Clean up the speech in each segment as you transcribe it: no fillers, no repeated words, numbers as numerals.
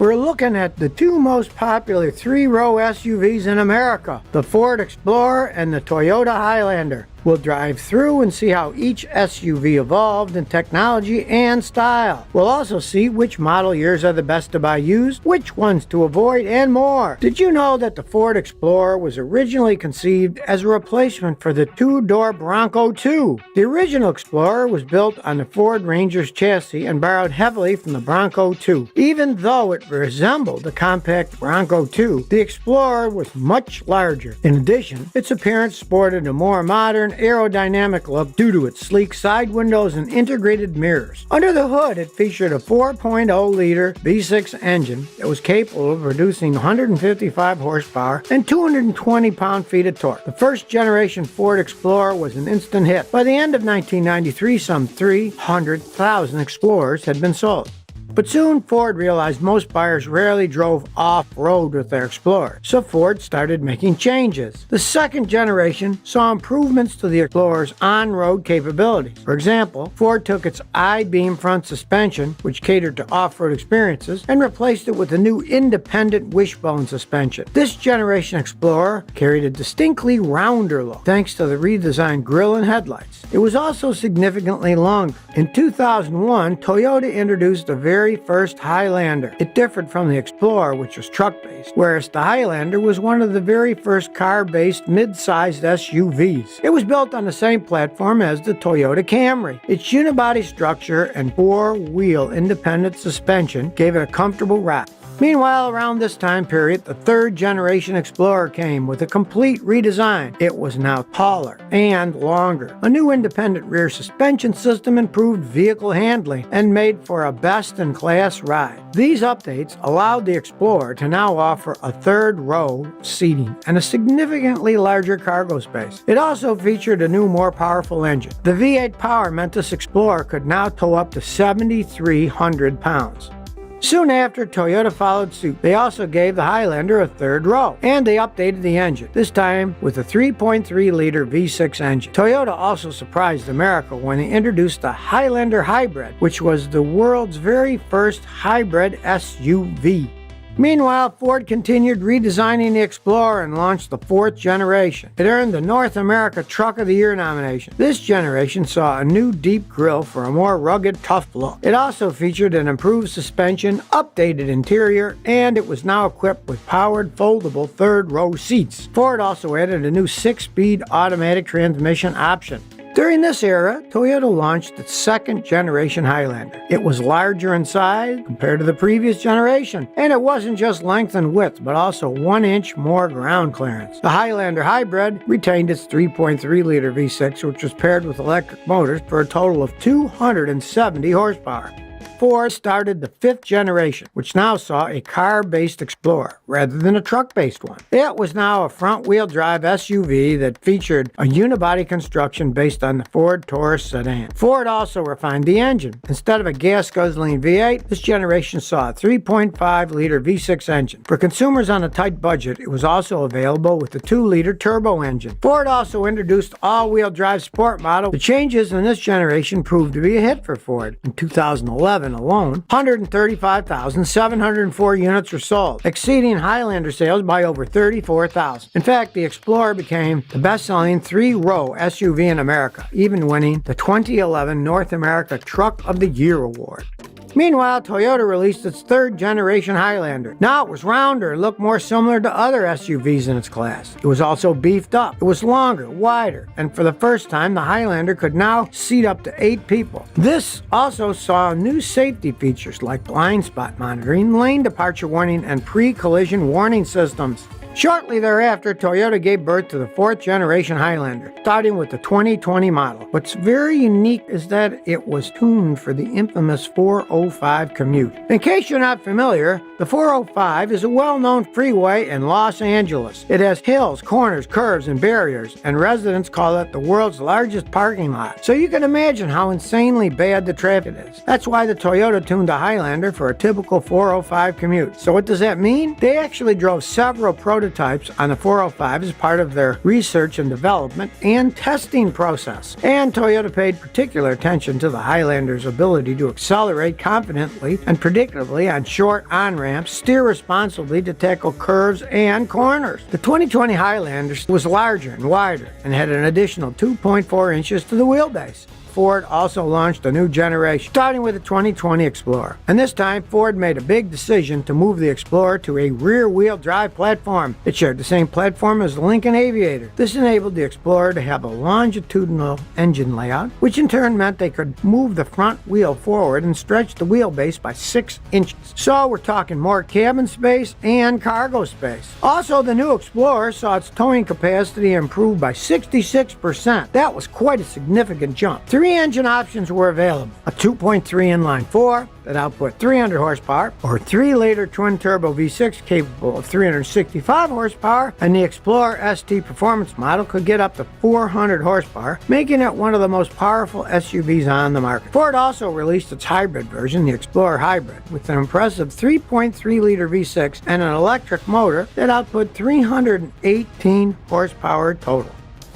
We're looking at the two most popular three-row SUVs in America, the Ford Explorer and the Toyota Highlander. We'll drive through and see how each SUV evolved in technology and style. We'll also see which model years are the best to buy used, which ones to avoid, and more. Did you know that the Ford Explorer was originally conceived as a replacement for the two-door Bronco II? The original Explorer was built on the Ford Ranger's chassis and borrowed heavily from the Bronco II. Even though it resembled the compact Bronco II, the Explorer was much larger. In addition, its appearance sported a more modern, aerodynamic look due to its sleek side windows and integrated mirrors. Under the hood, it featured a 4.0-liter V6 engine that was capable of producing 155 horsepower and 220 pound-feet of torque. The first-generation Ford Explorer was an instant hit. By the end of 1993, some 300,000 Explorers had been sold. But soon Ford realized most buyers rarely drove off-road with their Explorer, so Ford started making changes. The second generation saw improvements to the Explorer's on-road capabilities. For example, Ford took its I-beam front suspension, which catered to off-road experiences, and replaced it with a new independent wishbone suspension. This generation Explorer carried a distinctly rounder look, thanks to the redesigned grille and headlights. It was also significantly longer. In 2001, Toyota introduced the very first Highlander. It differed from the Explorer, which was truck-based, whereas the Highlander was one of the very first car-based mid-sized SUVs. It was built on the same platform as the Toyota Camry. Its unibody structure and four-wheel independent suspension gave it a comfortable ride. Meanwhile, around this time period, the third-generation Explorer came with a complete redesign. It was now taller and longer. A new independent rear suspension system improved vehicle handling and made for a best-in-class ride. These updates allowed the Explorer to now offer a third-row seating and a significantly larger cargo space. It also featured a new, more powerful engine. The V8 power meant this Explorer could now tow up to 7,300 pounds. Soon after, Toyota followed suit. They also gave the Highlander a third row, and they updated the engine, this time with a 3.3-liter V6 engine. Toyota also surprised America when they introduced the Highlander Hybrid, which was the world's very first hybrid SUV. Meanwhile, Ford continued redesigning the Explorer and launched the fourth generation. It earned the North America Truck of the Year nomination. This generation saw a new deep grille for a more rugged, tough look. It also featured an improved suspension, updated interior, and it was now equipped with powered, foldable third-row seats. Ford also added a new 6-speed automatic transmission option. During this era, Toyota launched its second-generation Highlander. It was larger in size compared to the previous generation, and it wasn't just length and width, but also 1 inch more ground clearance. The Highlander Hybrid retained its 3.3-liter V6, which was paired with electric motors for a total of 270 horsepower. Ford started the fifth generation, which now saw a car-based Explorer rather than a truck-based one. It was now a front-wheel drive SUV that featured a unibody construction based on the Ford Taurus sedan. Ford also refined the engine. Instead of a gas-guzzling V8, this generation saw a 3.5-liter V6 engine. For consumers on a tight budget, it was also available with the 2-liter turbo engine. Ford also introduced all-wheel drive sport model. The changes in this generation proved to be a hit for Ford. In 2011 alone, 135,704 units were sold, exceeding Highlander sales by over 34,000. In fact, the Explorer became the best-selling three-row SUV in America, even winning the 2011 North America Truck of the Year award. Meanwhile, Toyota released its third-generation Highlander. Now it was rounder and looked more similar to other SUVs in its class. It was also beefed up. It was longer, wider, and for the first time, the Highlander could now seat up to 8 people. This also saw new safety features like blind spot monitoring, lane departure warning, and pre-collision warning systems. Shortly thereafter, Toyota gave birth to the fourth-generation Highlander, starting with the 2020 model. What's very unique is that it was tuned for the infamous 405 commute. In case you're not familiar, the 405 is a well-known freeway in Los Angeles. It has hills, corners, curves, and barriers, and residents call it the world's largest parking lot. So you can imagine how insanely bad the traffic is. That's why the Toyota tuned the Highlander for a typical 405 commute. So what does that mean? They actually drove several prototypes prototypes on the 405 as part of their research and development and testing process. And Toyota paid particular attention to the Highlander's ability to accelerate confidently and predictably on short on-ramps, steer responsibly to tackle curves and corners. The 2020 Highlander was larger and wider and had an additional 2.4 inches to the wheelbase. Ford also launched a new generation, starting with the 2020 Explorer. And this time, Ford made a big decision to move the Explorer to a rear-wheel drive platform. It shared the same platform as the Lincoln Aviator. This enabled the Explorer to have a longitudinal engine layout, which in turn meant they could move the front wheel forward and stretch the wheelbase by 6 inches. So we're talking more cabin space and cargo space. Also, the new Explorer saw its towing capacity improved by 66%. That was quite a significant jump. 3 engine options were available: a 2.3 inline-4 that output 300 horsepower, or 3-liter twin-turbo V6 capable of 365 horsepower, and the Explorer ST Performance model could get up to 400 horsepower, making it one of the most powerful SUVs on the market. Ford also released its hybrid version, the Explorer Hybrid, with an impressive 3.3-liter V6 and an electric motor that output 318 horsepower total.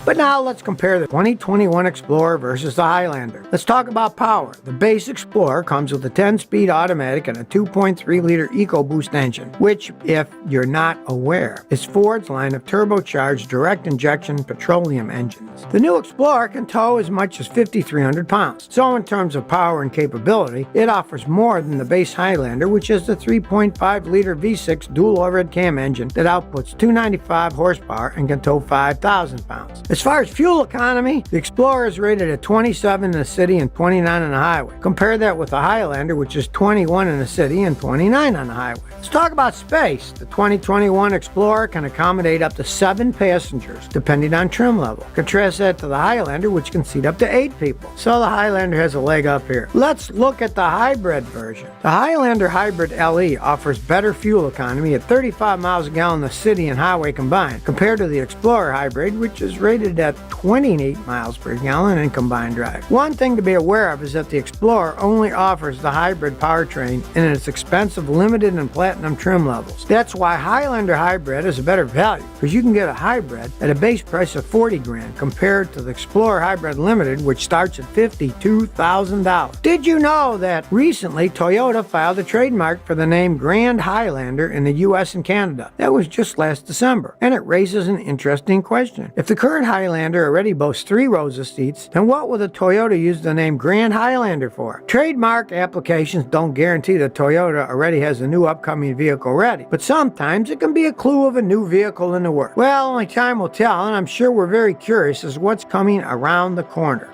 But now let's compare the 2021 Explorer versus the Highlander. Let's talk about power. The base Explorer comes with a 10-speed automatic and a 2.3-liter EcoBoost engine, which, if you're not aware, is Ford's line of turbocharged direct-injection petroleum engines. The new Explorer can tow as much as 5,300 pounds. So in terms of power and capability, it offers more than the base Highlander, which is the 3.5-liter V6 dual overhead cam engine that outputs 295 horsepower and can tow 5,000 pounds. As far as fuel economy, the Explorer is rated at 27 in the city and 29 on the highway. Compare that with the Highlander, which is 21 in the city and 29 on the highway. Let's talk about space. The 2021 Explorer can accommodate up to 7 passengers, depending on trim level. Contrast that to the Highlander, which can seat up to 8 people. So the Highlander has a leg up here. Let's look at the hybrid version. The Highlander Hybrid LE offers better fuel economy at 35 miles a gallon in the city and highway combined, compared to the Explorer Hybrid, which is rated at 28 miles per gallon in combined drive. One thing to be aware of is that the Explorer only offers the hybrid powertrain in its expensive limited and platinum trim levels. That's why Highlander Hybrid is a better value, because you can get a hybrid at a base price of $40,000 compared to the Explorer Hybrid Limited, which starts at $52,000. Did you know that recently Toyota filed a trademark for the name Grand Highlander in the US and Canada? That was just last December, and it raises an interesting question. If the current Highlander already boasts 3 rows of seats, then what will the Toyota use the name Grand Highlander for? Trademark applications don't guarantee that Toyota already has a new upcoming vehicle ready, but sometimes it can be a clue of a new vehicle in the works. Well, only time will tell, and I'm sure we're very curious as to what's coming around the corner.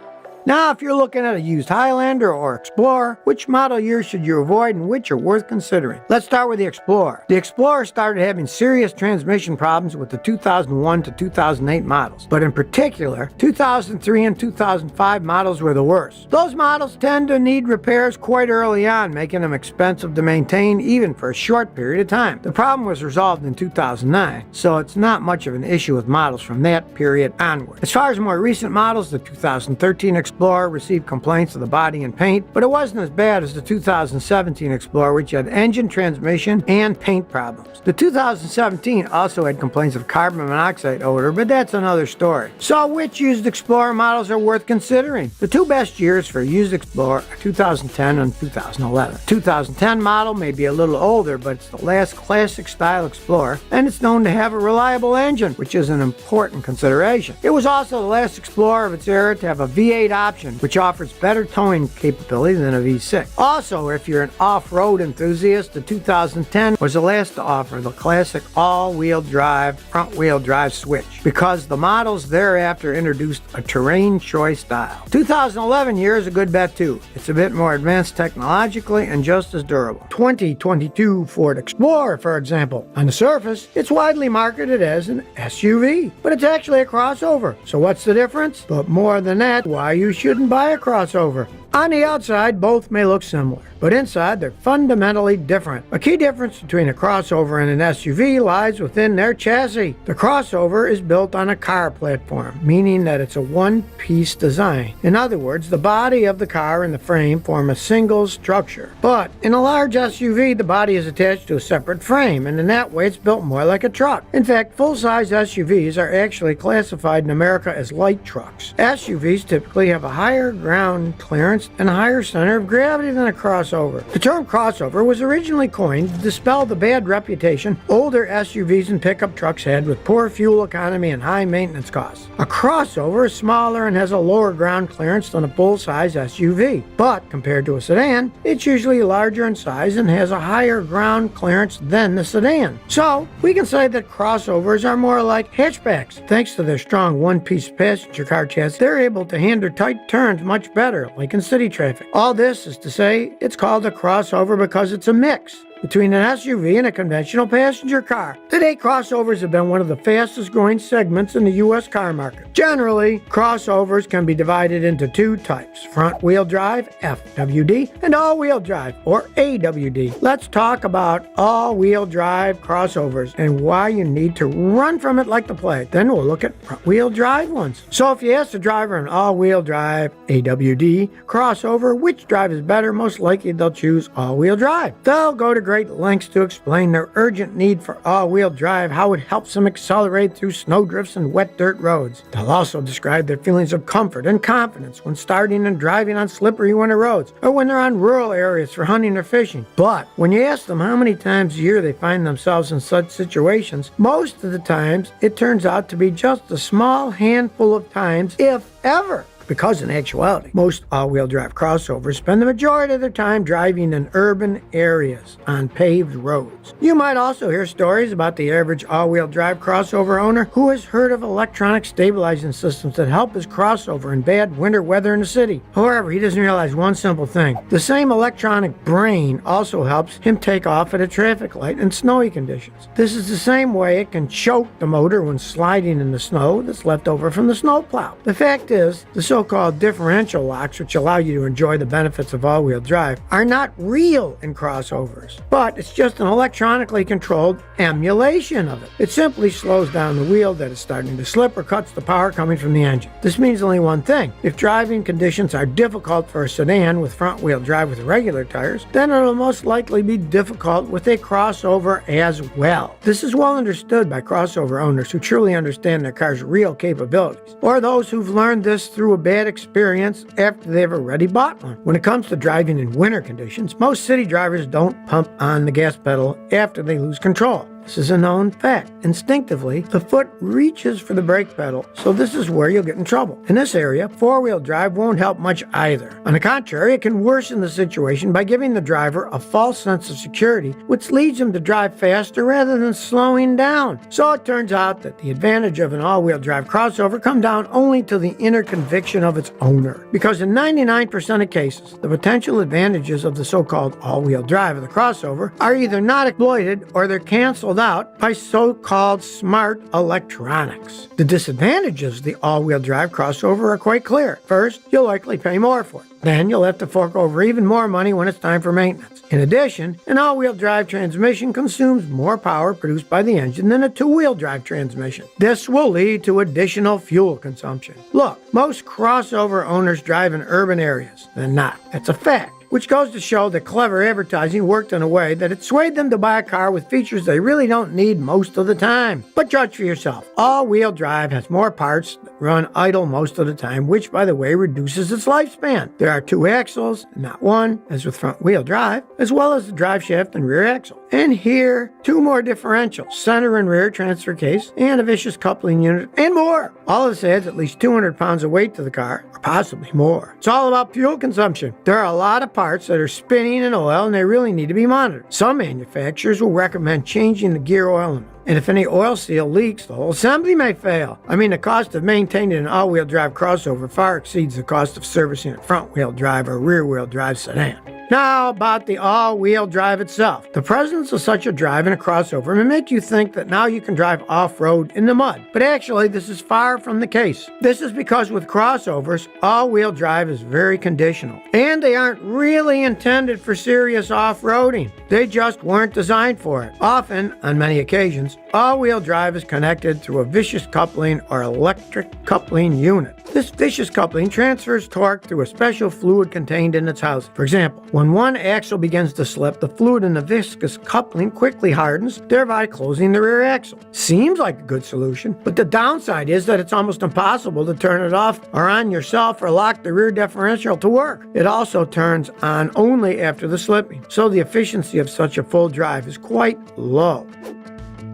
Now, if you're looking at a used Highlander or Explorer, which model year should you avoid and which are worth considering? Let's start with the Explorer. The Explorer started having serious transmission problems with the 2001 to 2008 models, but in particular, 2003 and 2005 models were the worst. Those models tend to need repairs quite early on, making them expensive to maintain even for a short period of time. The problem was resolved in 2009, so it's not much of an issue with models from that period onward. As far as more recent models, the 2013 Explorer received complaints of the body and paint, but it wasn't as bad as the 2017 Explorer, which had engine, transmission, and paint problems. The 2017 also had complaints of carbon monoxide odor, but that's another story. So which used Explorer models are worth considering? The 2 best years for a used Explorer are 2010 and 2011. 2010 model may be a little older, but it's the last classic style Explorer, and it's known to have a reliable engine, which is an important consideration. It was also the last Explorer of its era to have a V8 option, which offers better towing capability than a V6. Also, if you're an off-road enthusiast, the 2010 was the last to offer the classic all-wheel drive, front-wheel drive switch, because the models thereafter introduced a terrain choice style. 2011 year is a good bet too. It's a bit more advanced technologically and just as durable. 2022 Ford Explorer, for example. On the surface, it's widely marketed as an SUV, but it's actually a crossover. So what's the difference? But more than that, why you shouldn't buy a crossover. On the outside, both may look similar, but inside they're fundamentally different. A key difference between a crossover and an SUV lies within their chassis. The crossover is built on a car platform, meaning that it's a one-piece design. In other words, the body of the car and the frame form a single structure. But in a large SUV, the body is attached to a separate frame, and in that way it's built more like a truck. In fact, full-size SUVs are actually classified in America as light trucks. SUVs typically have a higher ground clearance and a higher center of gravity than a crossover. The term crossover was originally coined to dispel the bad reputation older SUVs and pickup trucks had with poor fuel economy and high maintenance costs. A crossover is smaller and has a lower ground clearance than a full-size SUV, but compared to a sedan, it's usually larger in size and has a higher ground clearance than the sedan. So, we can say that crossovers are more like hatchbacks. Thanks to their strong one-piece passenger car chassis, they're able to handle tight turns much better, like in city traffic. All this is to say it's called a crossover because it's a mix between an SUV and a conventional passenger car. Today, crossovers have been one of the fastest growing segments in the U.S. car market. Generally, crossovers can be divided into two types: front-wheel drive, FWD, and all-wheel drive, or AWD. Let's talk about all-wheel drive crossovers and why you need to run from it like the plague. Then we'll look at front-wheel drive ones. So if you ask the driver an all-wheel drive, AWD, crossover, which drive is better, most likely they'll choose all-wheel drive. They'll go to great lengths to explain their urgent need for all-wheel drive, how it helps them accelerate through snowdrifts and wet dirt roads. They'll also describe their feelings of comfort and confidence when starting and driving on slippery winter roads, or when they're on rural areas for hunting or fishing. But when you ask them how many times a year they find themselves in such situations, most of the times it turns out to be just a small handful of times, if ever. Because in actuality, most all-wheel drive crossovers spend the majority of their time driving in urban areas on paved roads. You might also hear stories about the average all-wheel drive crossover owner who has heard of electronic stabilizing systems that help his crossover in bad winter weather in the city. However, he doesn't realize one simple thing. The same electronic brain also helps him take off at a traffic light in snowy conditions. This is the same way it can choke the motor when sliding in the snow that's left over from the snowplow. The fact is, the so-called differential locks, which allow you to enjoy the benefits of all-wheel drive, are not real in crossovers, but it's just an electronically controlled emulation of it. It simply slows down the wheel that is starting to slip or cuts the power coming from the engine. This means only one thing: if driving conditions are difficult for a sedan with front-wheel drive with regular tires, then it'll most likely be difficult with a crossover as well. This is well understood by crossover owners who truly understand their car's real capabilities, or those who've learned this through a bad experience after they've already bought one. When it comes to driving in winter conditions, most city drivers don't pump on the gas pedal after they lose control. This is a known fact. Instinctively, the foot reaches for the brake pedal, so this is where you'll get in trouble. In this area, four-wheel drive won't help much either. On the contrary, it can worsen the situation by giving the driver a false sense of security, which leads him to drive faster rather than slowing down. So it turns out that the advantage of an all-wheel drive crossover comes down only to the inner conviction of its owner. Because in 99% of cases, the potential advantages of the so-called all-wheel drive of the crossover are either not exploited or they're canceled out by so-called smart electronics. The disadvantages of the all-wheel drive crossover are quite clear. First, you'll likely pay more for it. Then you'll have to fork over even more money when it's time for maintenance. In addition, an all-wheel drive transmission consumes more power produced by the engine than a two-wheel drive transmission. This will lead to additional fuel consumption. Look, most crossover owners drive in urban areas. They're not. That's a fact. Which goes to show that clever advertising worked in a way that it swayed them to buy a car with features they really don't need most of the time. But judge for yourself. All-wheel drive has more parts that run idle most of the time, which, by the way, reduces its lifespan. There are two axles, not one, as with front-wheel drive, as well as the drive shaft and rear axle. And here, two more differentials, center and rear transfer case, and a vicious coupling unit, and more. All of this adds at least 200 pounds of weight to the car, or possibly more. It's all about fuel consumption. There are a lot of parts that are spinning in oil and they really need to be monitored. Some manufacturers will recommend changing the gear oil And if any oil seal leaks, the whole assembly may fail. I mean, the cost of maintaining an all-wheel drive crossover far exceeds the cost of servicing a front-wheel drive or rear-wheel drive sedan. Now about the all-wheel drive itself. The presence of such a drive in a crossover may make you think that now you can drive off-road in the mud, but actually this is far from the case. This is because with crossovers, all-wheel drive is very conditional, and they aren't really intended for serious off-roading. They just weren't designed for it. Often, on many occasions, all-wheel drive is connected through a vicious coupling or electric coupling unit. This vicious coupling transfers torque through a special fluid contained in its housing. For example, when one axle begins to slip, the fluid in the viscous coupling quickly hardens, thereby closing the rear axle. Seems like a good solution, but the downside is that it's almost impossible to turn it off or on yourself or lock the rear differential to work. It also turns on only after the slipping, so the efficiency of such a full drive is quite low.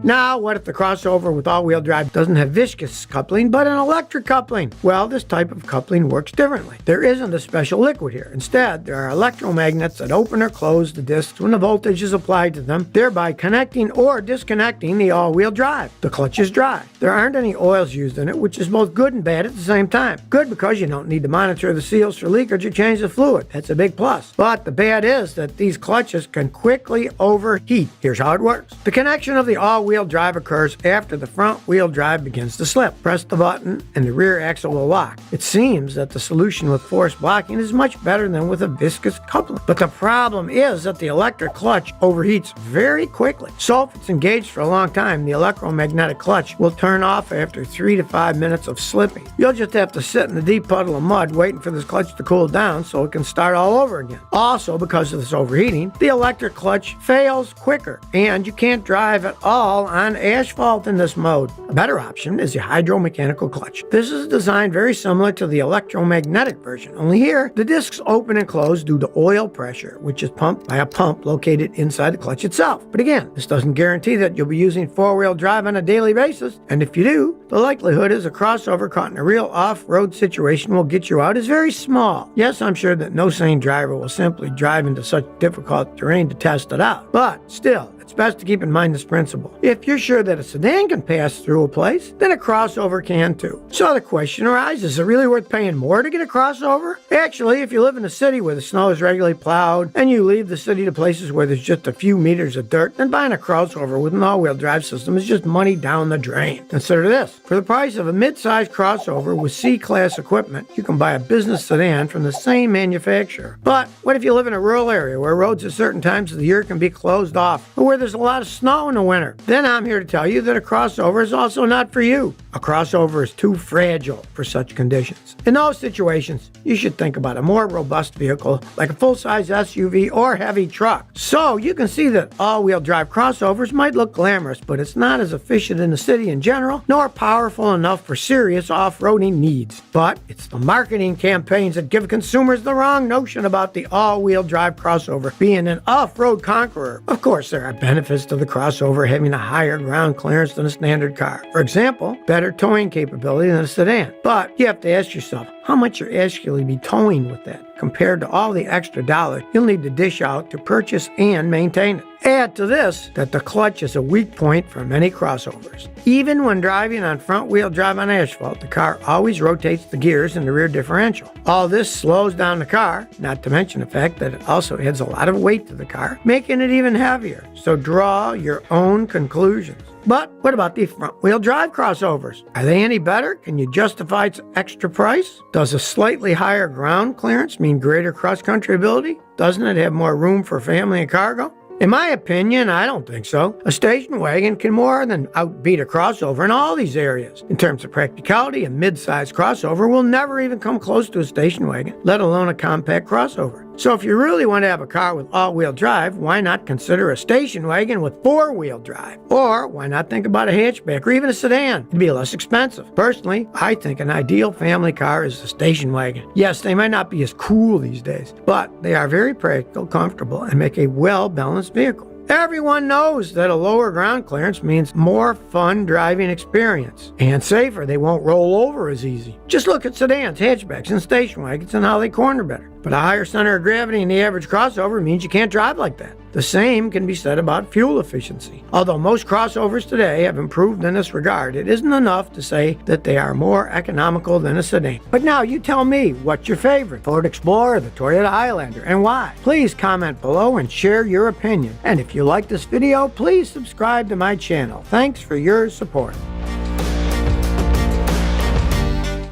Now, what if the crossover with all-wheel drive doesn't have viscous coupling, but an electric coupling? Well, this type of coupling works differently. There isn't a special liquid here. Instead, there are electromagnets that open or close the discs when the voltage is applied to them, thereby connecting or disconnecting the all-wheel drive. The clutch is dry. There aren't any oils used in it, which is both good and bad at the same time. Good because you don't need to monitor the seals for leakage or change the fluid. That's a big plus. But the bad is that these clutches can quickly overheat. Here's how it works. The connection of the all-wheel drive occurs after the front wheel drive begins to slip. Press the button and the rear axle will lock. It seems that the solution with force blocking is much better than with a viscous coupling. But the problem is that the electric clutch overheats very quickly. So if it's engaged for a long time, the electromagnetic clutch will turn off after 3 to 5 minutes of slipping. You'll just have to sit in a deep puddle of mud waiting for this clutch to cool down so it can start all over again. Also, because of this overheating, the electric clutch fails quicker and you can't drive at all on asphalt in this mode. A better option is the hydromechanical clutch. This is designed very similar to the electromagnetic version, only here the discs open and close due to oil pressure, which is pumped by a pump located inside the clutch itself. But again, this doesn't guarantee that you'll be using four-wheel drive on a daily basis, and if you do, the likelihood is a crossover caught in a real off-road situation will get you out is very small. Yes, I'm sure that no sane driver will simply drive into such difficult terrain to test it out, but still, it's best to keep in mind this principle. If you're sure that a sedan can pass through a place, then a crossover can too. So the question arises, is it really worth paying more to get a crossover? Actually, if you live in a city where the snow is regularly plowed and you leave the city to places where there's just a few meters of dirt, then buying a crossover with an all-wheel drive system is just money down the drain. Consider this. For the price of a mid-size crossover with C-class equipment, you can buy a business sedan from the same manufacturer. But what if you live in a rural area where roads at certain times of the year can be closed off, or where there's a lot of snow in the winter? Then I'm here to tell you that a crossover is also not for you. A crossover is too fragile for such conditions. In those situations, you should think about a more robust vehicle like a full-size SUV or heavy truck. So you can see that all-wheel drive crossovers might look glamorous, but it's not as efficient in the city in general, nor powerful enough for serious off-roading needs. But it's the marketing campaigns that give consumers the wrong notion about the all-wheel drive crossover being an off-road conqueror. Of course, there are benefits to the crossover having a higher ground clearance than a standard car. For example, better towing capability than a sedan. But you have to ask yourself, how much you'll actually be towing with that compared to all the extra dollars you'll need to dish out to purchase and maintain it. Add to this that the clutch is a weak point for many crossovers. Even when driving on front-wheel drive on asphalt, the car always rotates the gears in the rear differential. All this slows down the car, not to mention the fact that it also adds a lot of weight to the car, making it even heavier. So draw your own conclusions. But what about the front-wheel drive crossovers? Are they any better? Can you justify its extra price? Does a slightly higher ground clearance mean greater cross-country ability? Doesn't it have more room for family and cargo? In my opinion, I don't think so. A station wagon can more than outbeat a crossover in all these areas. In terms of practicality, a mid-size crossover will never even come close to a station wagon, let alone a compact crossover. So if you really want to have a car with all-wheel drive, why not consider a station wagon with four-wheel drive? Or why not think about a hatchback or even a sedan? It'd be less expensive. Personally, I think an ideal family car is a station wagon. Yes, they might not be as cool these days, but they are very practical, comfortable, and make a well-balanced vehicle. Everyone knows that a lower ground clearance means more fun driving experience and safer. They won't roll over as easy. Just look at sedans, hatchbacks, and station wagons and how they corner better. But a higher center of gravity in the average crossover means you can't drive like that. The same can be said about fuel efficiency. Although most crossovers today have improved in this regard, it isn't enough to say that they are more economical than a sedan. But now you tell me, what's your favorite, Ford Explorer or the Toyota Highlander, and why? Please comment below and share your opinion. And if you like this video, please subscribe to my channel. Thanks for your support.